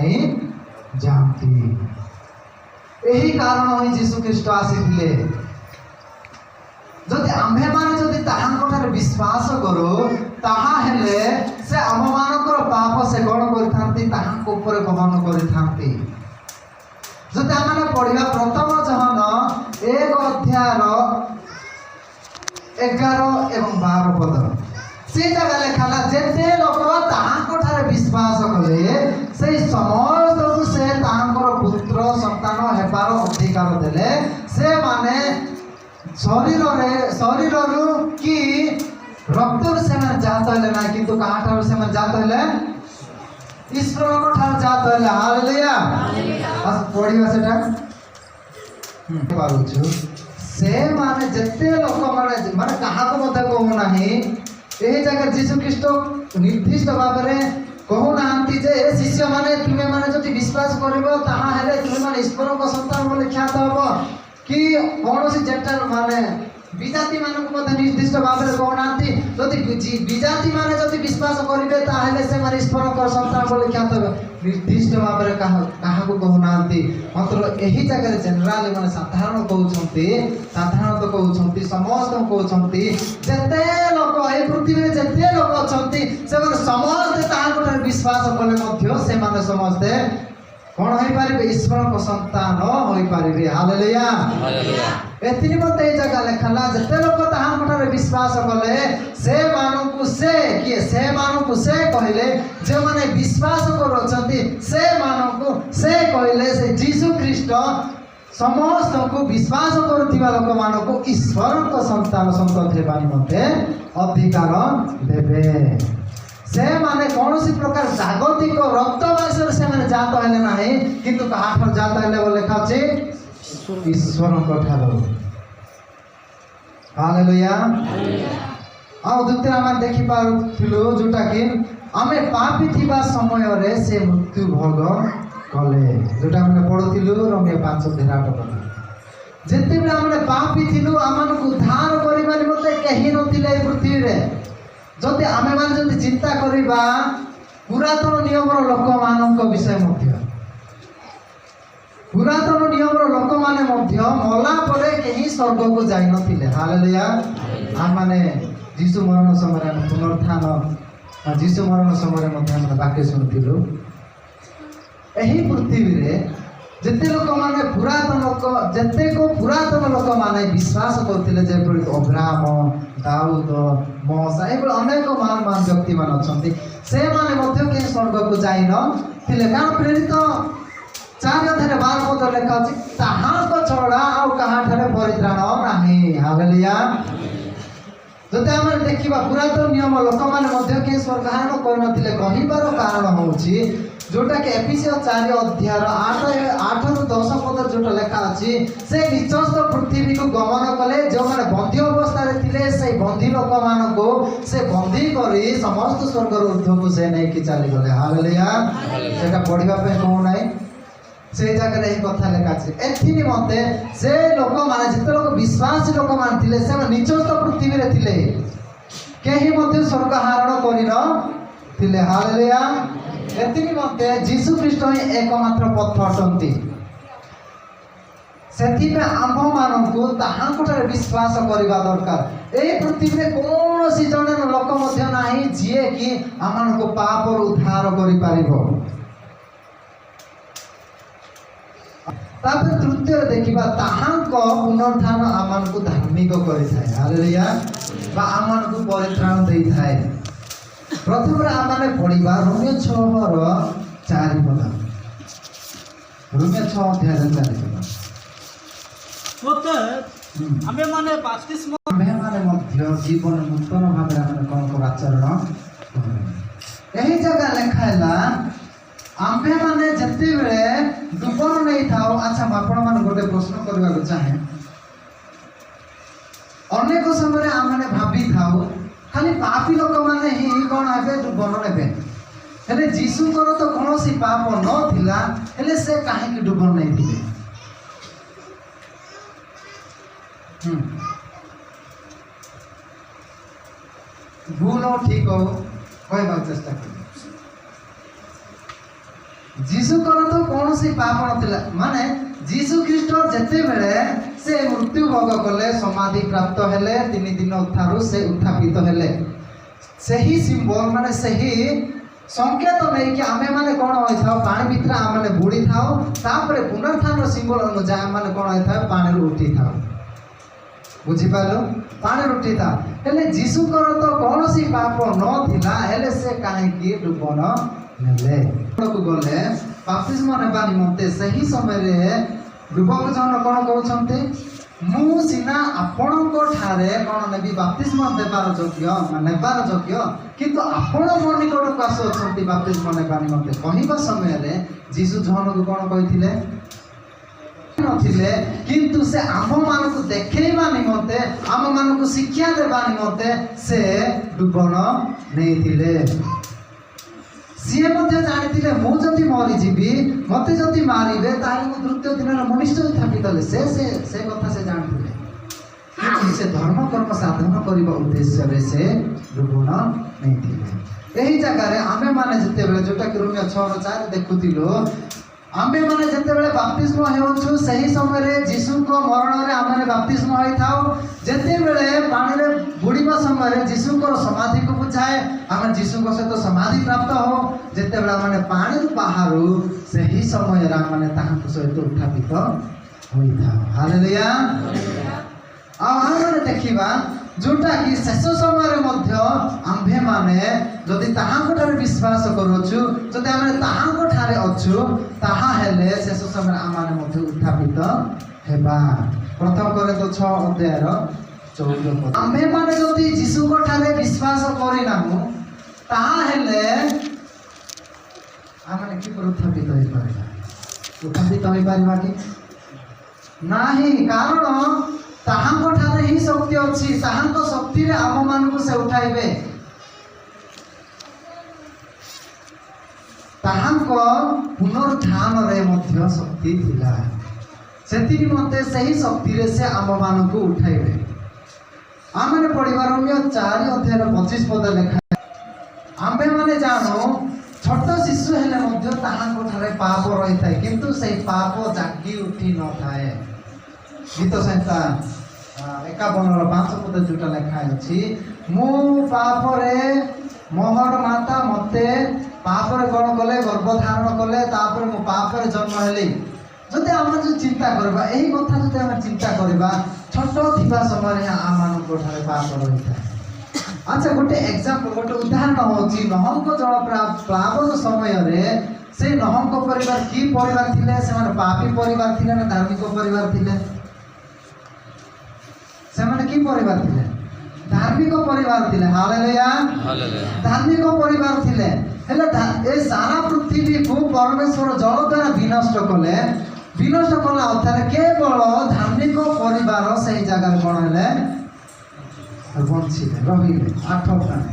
नहीं जानती। यही कारण ही जीशु ख्रीष्ट आसीथिले। जदि आम्भे माने जदि ताहांकठारे विश्वास करो ताहा हेले से आम मानकर पाप से कौन करिथांती ताहांक ऊपर बहन करिथांती। जदि आमने पढ़िबा प्रथम जहन 1 अध्यायर 11 एवं 12 पद से जगह लिखाला जेते लोक ताहांकठारे विश्वास कले से समस्त से ताहांकर पुत्र संतान हेबार अधिकार देले। से माने शरीर कि रक्तर से जात हेले ना किंतु कहाँ ठार से जात हेले ईश्वर को ठार जात हेले। हालेलुया। आज पढ़िबा सेटा पारुछु से माने जत्ते लोक माने कहा को मते कहू नाही एही जगह जीशु ख्रीष्ट निर्दिष्ट भाव में कहू नांती जे शिष्य माने तुमे माने जति विश्वास करिवो ताहा हेले तुमे माने ईश्वर को संतान बोले ख्यात हबो कि कौनसी जेंटल माने विजाति मानक मते निर्दिष्ट भाव में कहू नांती जति विजाति माने जति विश्वास करिवे ताहेले से माने ईश्वर को संतान बोले ख्यात हबो निर्दिष्ट भाव में कहा को कहू नांती। मात्र एही जगह जनरल माने साधारण कहउछंती साधारण तो कहउछंती समस्त कहउछंती जते लोक ए पृथ्वी रे जते लोक अछंती से माने समस्त ताहां विश्वास कले मध्य से माने समस्त कौन होई पारिबे ईश्वर को संतान होई पारिबे। हालेलुया। हालेलुया। एथिनि मते ए जगह लेखला जते लोक ताहां कोठारे विश्वास कले से मानकु से किए से मानकु से कहले जे माने विश्वास करछंती से मानकु से कहले से जीशु ख्रीष्ट समस्त को विश्वास करुथिबा लोक मानकु ईश्वर को संतान संतति बानी मते अधिकार देबे। से माने कौन सी प्रकार जागतिक रक्त मांसर से माने जात हेले नाही किंतु कहा ठार जात हेले बोले खाचे ईश्वर को ठार। हालेलुया। आ दुते हम देखि पारुथिलु जोटा कि आमे पापी थिबा समय रे से मृत्यु भोग कले जोटा हमने पढुथिलु रोमियो 5:8 पद जेते बे हमने पापी थिलु आमन को उद्धार करिबानि मते केहि नथिले पृथ्वी रे। जदि आमे माने जदि चिंता करिबा पुरातन नियमर लोक मानक विषय मध्य पुरातन नियमर लोक माने मध्य मला परे केही स्वर्ग को जाई नथिले। हालेलुया। हम माने जीशु मरण समय पुनरुत्थान जीशु मरण समय मध्य हम वाक्य सुनथिलु एही पृथ्वी रे जते लोक माने पुरातन लोक जते को पुरातन लोक माने विश्वास करथिले जे अब्राहम दाऊद मोसा एबल अनेक महान व्यक्ति मान अछंती से माने मध्य के स्वर्ग को जाई न थिले कारण प्रेरित 4:12 पद लेखा अछि ताहा को छड़ा आ कहा ठारे परित्राण नाही। हालेलुया। जते हम देखिबा पुरातन नियम लोक माने मध्य के स्वर्ग हारण कोइ नथिले कहिबार कारण होउची जोटा कि एफिसियो 4:8 ରୁ 10 पद जोटा लेखा अछि से निचस्थ पृथ्वी को गमन कले जो माने बंदी अवस्था रे थिले से बंदी लोक मान को से बंदी करी समस्त स्वर्ग रो ऊर्ध्व को से नै कि चली गले। हालेलुया। सेटा पढिबा पे को नै से जगह रे कथा लेखा अछि एथिनि मते से लोक माने जिते लोक विश्वास लोक मान थिले से निचस्थ पृथ्वी रे थिले केही मते स्वर्ग हारण करि न थिले। हालेलुया। एतिनि मते जीशु ख्रीष्ट ही एकमात्र पथ अटंती सेति पे आम्भ मानकु ताहांकठारे विश्वास करिबा दरकार। ए पृथ्वी रे कोनोसी जने लोक मध्य नाही जिए कि आमानको पाप रो उद्धार करि पारिबो। तापर तृतीय देखिबा ताहांको पुनरुत्थान आमानको धार्मिक करिथाय। हालेलुया। बा आमानको परित्राण देइथाय। प्रथम आमने पढ़ा रोमियो 6:4 पद रोमियो 6:4 पद आमे माने बाप्तिस्म आमे माने मध्य जीवन नूतन भाव आमे कोन को आचरण एही जगह लिखाइला आमे माने जति बेले दुबन नै थाओ। अच्छा आपण मान गोटे प्रश्न करबा को चाहे अनेक समय आमने भाबी थाओ खाली पापी लोक माने ही कोन हेबे डुबन नेबे हेले जीशु को तो कोनोसी पाप न थिला हेले से काहे कि डुबन नै थिले। भूल हो ठीक हो कहबा चेष्टा कर ଯୀଶୁଙ୍କର ତ କୌଣସି ପାପ ନଥିଲା। ମାନେ ଯୀଶୁ ଖ୍ରୀଷ୍ଟ ଯେତେବେଳେ ସେ ମୃତ୍ୟୁ ଭୋଗ କଲେ, ସମାଧି ପ୍ରାପ୍ତ ହେଲେ, 3 ଦିନ ଠାରୁ ସେ ଉତ୍ଥାପିତ ହେଲେ, ସେହି ସିମ୍ବଲ ମାନେ ସେହି ସଂକେତ ନେଇକି ଆମେ ମାନେ କ'ଣ ହୋଇଥାଉ, ପାଣି ଭିତରେ ଆମେ ବୁଡ଼ି ଥାଉ। ତାପରେ ପୁନରୁତ୍ଥାନର ସିମ୍ବଲ ଅନୁଯାୟୀ ଆମେ କ'ଣ ହୋଇଥାଏ, ପାଣିରୁ ଉଠିଥାଉ। ବୁଝିପାରିଲୁ? ପାଣିରୁ ଉଠିଥାଉ। ହେଲେ ଯୀଶୁଙ୍କର ତ କୌଣସି ପାପ ନଥିଲା, ହେଲେ ସେ କାହିଁକି ଡୁବନ ନେଲେ? ଗଲେ ବାପ୍ତିସ୍ମ ନେବା ନିମନ୍ତେ ସେହି ସମୟରେ ଡୁବକ ଜଣ କ'ଣ କହୁଛନ୍ତି, ମୁଁ ସିନା ଆପଣଙ୍କ ଠାରେ କ'ଣ ନେବି, ବାପ୍ତିସ୍ମ ଦେବାର ଯୋଗ୍ୟ, କିନ୍ତୁ ଆପଣ ମୋ ନିକଟକୁ ଆସୁଅଛନ୍ତି ବାପ୍ତିସ୍ମ ନେବା ନିମନ୍ତେ। କହିବା ସମୟରେ ଯୀଶୁ ଜଣକୁ କ'ଣ କହିଥିଲେ ନଥିଲେ, କିନ୍ତୁ ସେ ଆମମାନଙ୍କୁ ଦେଖେଇବା ନିମନ୍ତେ, ଆମମାନଙ୍କୁ ଶିକ୍ଷା ଦେବା ନିମନ୍ତେ ସେ ଡୁବନ ନେଇଥିଲେ। ସିଏ ମଧ୍ୟ ଜାଣିଥିଲେ ମୁଁ ଯଦି ମରିଯିବି, ମୋତେ ଯଦି ମାରିବେ, ତାହେଲେ ମୁଁ ତୃତୀୟ ଦିନରେ ମୁଁ ନିଶ୍ଚୟ ଉତ୍ଥାପିତ ହେଲେ। ସେ କଥା ସେ ଜାଣିଥିଲେ। କିନ୍ତୁ ସେ ଧର୍ମକର୍ମ ସାଧନ କରିବା ଉଦ୍ଦେଶ୍ୟରେ ସେ ଡୁବନ ନେଇଥିଲେ। ଏହି ଜାଗାରେ ଆମେମାନେ ଯେତେବେଳେ, ଯୋଉଟାକି ରୋମିଓ 6:4 ଦେଖୁଥିଲୁ, ଆମେମାନେ ଯେତେବେଳେ ବାପ୍ତିସ୍ମ ହେଉଛୁ, ସେହି ସମୟରେ ଯୀଶୁଙ୍କ ମରଣରେ ଆମେ ବାପ୍ତିସ୍ମ ହୋଇଥାଉ। ଯେତେବେଳେ ପାଣିରେ ବୁଡ଼ିବା ସମୟରେ ଯୀଶୁଙ୍କର ସମାଧିକୁ ବୁଝାଏ, ଆମେ ଯୀଶୁଙ୍କ ସହିତ ସମାଧି ପ୍ରାପ୍ତ ହଉ। ଯେତେବେଳେ ଆମେ ପାଣିରୁ ବାହାରୁ, ସେହି ସମୟରେ ଆମେ ତାହାଙ୍କ ସହିତ ଉତ୍ଥାପିତ ହୋଇଥାଉ। ହାଲେଲୁୟା। ଆଉ ଆମେ ଦେଖିବା, ଯୋଉଟାକି ଶେଷ ସମୟରେ ମଧ୍ୟ ଆମ୍ଭେମାନେ ଯଦି ତାହାଙ୍କଠାରେ ବିଶ୍ୱାସ କରୁଛୁ, ଯଦି ଆମେ ତାହାଙ୍କଠାରେ ଅଛୁ, ତାହା ହେଲେ ଶେଷ ସମୟରେ ଆମମାନେ ମଧ୍ୟ ଉତ୍ଥାପିତ ହେବା। 1 Corinthians 6:14। ଆମ୍ଭେମାନେ ଯଦି ଯୀଶୁଙ୍କ ଠାରେ ବିଶ୍ୱାସ କରିନାହୁଁ, ତାହେଲେ ଆମେ କିପରି ଉତ୍ଥାପିତ ହୋଇପାରିବା? ଉତ୍ଥାପିତ ହୋଇପାରିବା କି ନାହିଁ? କାରଣ ତାହାଙ୍କ ଠାରେ ହିଁ ଶକ୍ତି ଅଛି। ତାହାଙ୍କ ଶକ୍ତିରେ ଆମମାନଙ୍କୁ ସେ ଉଠାଇବେ। ତାହାଙ୍କ ପୁନରୁତ୍ଥାନରେ ମଧ୍ୟ ଶକ୍ତି ଥିଲା। ସେଥିନିମନ୍ତେ ସେହି ଶକ୍ତିରେ ସେ ଆମମାନଙ୍କୁ ଉଠାଇବେ। ଆମେ ପଢ଼ିବା ରୋମିଓ 4:25 ଲେଖା, ଆମ୍ଭେମାନେ ଜାଣୁ ଛୋଟ ଶିଶୁ ହେଲେ ମଧ୍ୟ ତାହାଙ୍କ ଠାରେ ପାପ ରହିଥାଏ, କିନ୍ତୁ ସେହି ପାପ ଜାଗି ଉଠି ନଥାଏ। ଗୀତ ସଂହିତା 51:5 ଯୋଉଟା ଲେଖା ଅଛି, ମୁଁ ପାପରେ ମୋହର ମାତା ମୋତେ ପାପରେ କ'ଣ କଲେ, ଗର୍ଭଧାରଣ କଲେ, ତାପରେ ମୁଁ ପାପରେ ଜନ୍ମ ହେଲି। ଯଦି ଆମେ ଯେଉଁ ଚିନ୍ତା କରିବା, ଏହି କଥା ଯଦି ଆମେ ଚିନ୍ତା କରିବା, ଛୋଟ ଥିବା ସମୟରେ ଆମମାନଙ୍କ ଠାରେ ପାପ ରହିଥାଏ। ଆଚ୍ଛା, ଗୋଟେ ଏକ୍ସାମ୍ପଲ, ଗୋଟେ ଉଦାହରଣ ହେଉଛି, ନହଙ୍କ ଜଳ ପ୍ଲାବନ ସମୟରେ ସେ ନହଙ୍କ ପରିବାର କି ପରିବାର ଥିଲେ? ସେମାନେ ପାପୀ ପରିବାର ଥିଲେ ନା ଧାର୍ମିକ ପରିବାର ଥିଲେ? ସେମାନେ କି ପରିବାର ଥିଲେ? ଧାର୍ମିକ ପରିବାର ଥିଲେ। ହାଲେଲୁୟା। ଧାର୍ମିକ ପରିବାର ଥିଲେ। ହେଲେ ଏ ସାରା ପୃଥିବୀକୁ ପରମେଶ୍ୱର ଜଳ ଦ୍ୱାରା ବିନଷ୍ଟ କଲେ। ବିନଷ୍ଟ କଲା ଅର୍ଥରେ କେବଳ ଧାର୍ମିକ ପରିବାର ସେହି ଜାଗାରେ କ'ଣ ହେଲେ? ବଞ୍ଚିଲେ, ରହିଲେ 8 ପ୍ରାଣୀ।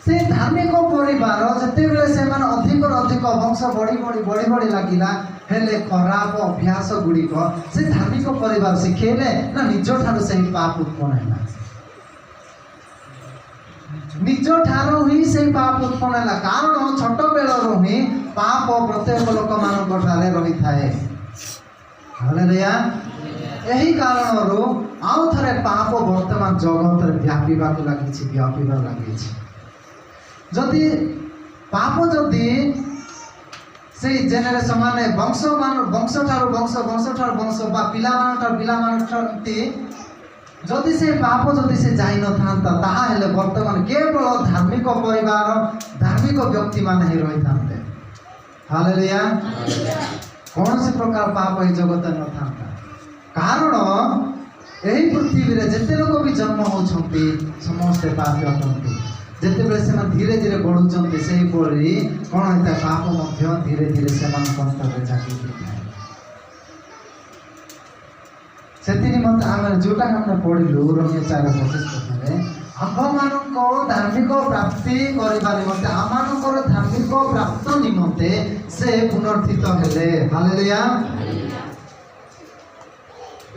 ସେ ଧାର୍ମିକ ପରିବାର ଯେତେବେଳେ ସେମାନେ ଅଧିକରୁ ଅଧିକ ବଂଶ ବଢ଼ି ଲାଗିଲା, ହେଲେ ଖରାପ ଅଭ୍ୟାସ ଗୁଡ଼ିକ ସେ ଧାର୍ମିକ ପରିବାର ଶିଖେଇଲେ ନା ନିଜ ଠାରୁ ସେହି ପାପ ଉତ୍ପନ୍ନ ହେଲା? ନିଜ ଠାରୁ ହିଁ ସେହି ପାପ ଉତ୍ପନ୍ନ ହେଲା। କାରଣ ଛୋଟ ବେଳରୁ ହିଁ ପାପ ପ୍ରତ୍ୟେକ ଲୋକମାନଙ୍କ ଠାରେ ରହିଥାଏ। ହାଲେଲୁୟା। ଏହି କାରଣରୁ ଆଉ ଥରେ ପାପ ବର୍ତ୍ତମାନ ଜଗତରେ ବ୍ୟାପିବାକୁ ଲାଗିଛି। ଯଦି ପାପ ଯଦି ସେଇ ଜେନେରେସନ୍ ମାନେ ବଂଶ ଠାରୁ ବଂଶ ବା ପିଲାମାନଙ୍କଠାରୁ ଯଦି ସେ ପାପ ଯଦି ସେ ଯାଇନଥାନ୍ତା, ତାହେଲେ ବର୍ତ୍ତମାନ କେବଳ ଧାର୍ମିକ ପରିବାର, ଧାର୍ମିକ ବ୍ୟକ୍ତିମାନେ ହିଁ ରହିଥାନ୍ତେ। ହାଲେଲୁୟା। କୌଣସି ପ୍ରକାର ପାପ ଏହି ଜଗତରେ ନଥାନ୍ତା। କାରଣ ଏହି ପୃଥିବୀରେ ଯେତେ ଲୋକ ବି ଜନ୍ମ ହେଉଛନ୍ତି, ସମସ୍ତେ ପାପୀ ଅଟନ୍ତି। ଯେତେବେଳେ ସେମାନେ ଧୀରେ ଧୀରେ ବଢ଼ୁଛନ୍ତି, ସେହିପରି କ'ଣ ହୋଇଥାଏ? ପାପ ମଧ୍ୟ ଧୀରେ ଧୀରେ ସେମାନଙ୍କ ଅନ୍ତରରେ ଜାଗି ହୋଇଥାଏ। ସେଥିନିମନ୍ତେ ଆମେ ଯୋଉଟା ଆମେ ପଢ଼ିଲୁ ରୋମିଓ 4:25, ଆମ୍ଭମାନଙ୍କ ଧାର୍ମିକ ପ୍ରାପ୍ତି କରିବା ନିମନ୍ତେ, ଆମମାନଙ୍କର ଧାର୍ମିକ ପ୍ରାପ୍ତ ନିମନ୍ତେ ସେ ପୁନରୁତ୍ଥିତ ହେଲେ। ହାଲେଲୁୟା।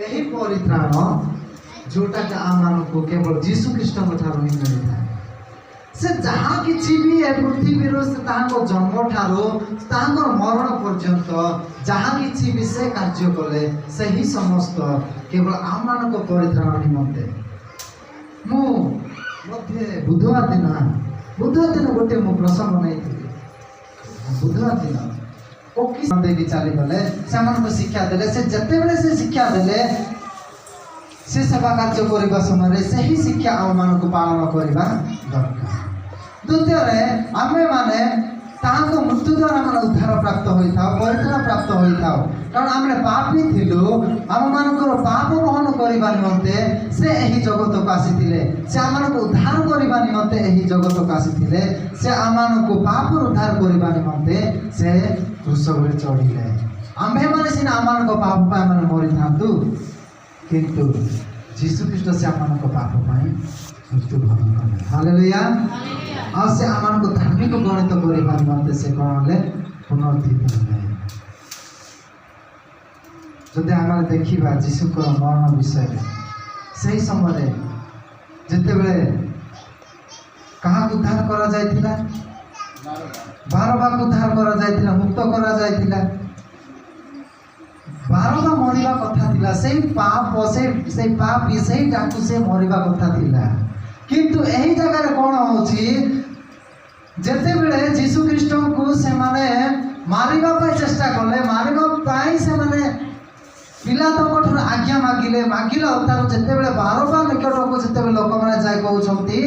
ଏହି ପରିତ୍ରାଣ ଯୋଉଟାକି ଆମମାନଙ୍କୁ କେବଳ ଯୀଶୁ ଖ୍ରୀଷ୍ଟଙ୍କ ଠାରୁ ହିଁ ମିଳିଥାଏ। से जहाँ किसी भी ए पृथ्वीर से ताहाको जन्म ठारो ताहाको मरण पर्यंत जहाँ किसी भी से कार्य कले सही समस्त केवल आम मानक परित्राण निमंते मु मध्ये बुधवार दिन गोटे मु प्रसंग नहीं बुधवार दिन कोकी देवी चली गले से शिक्षा देले से जते बेले से शिक्षा देले से सेवा कार्य करबा समय से ही शिक्षा आम मानक पालन करबा दरकार द्वितीय आमे माने ताहाको मृत्यु द्वारा मान उद्धार प्राप्त होइथाओ परित्राण प्राप्त होइथाओ कारण आमे पापी थिलु आम मानकर पाप मोहन करबा निमंते से एही जगत को आसीथिले से आम मानक उद्धार करबा निमंते एही जगत को आसीथिले से आम मानक पाप उद्धार करबा निमंते से क्रूस रे चढ़िले आमे माने सिना आम मानक पाप पाए माने मरि थांतु किंतु जीसु ख्रीष्ट से आम मानक पाप पाए मृत्यु भरण कले हालेलुया और से आम को धार्मिक गणित करबा निमंते से कौन ले पुनरुत्थित होले जदि आम देखा जीशु को मरण विषय से समय जिते बड़े क्या उद्धार करा जायतिला बारबा उद्धार करा जायतिला मुक्त करा जायतिला बारबा मरिबा कथा थिला से पाप से पापी से डाकू से मरिबा कथा थिला किंतु एही जगह रे कोन होची जेते बेले जीशु ख्रीष्ट को से माने मारिबा पाई चेष्टा करले मारिबा पाई से माने पिलातों आज्ञा मागिले मागिला तार जिते बेले बारबा निकट को जिते लोक मैंने जाए कहते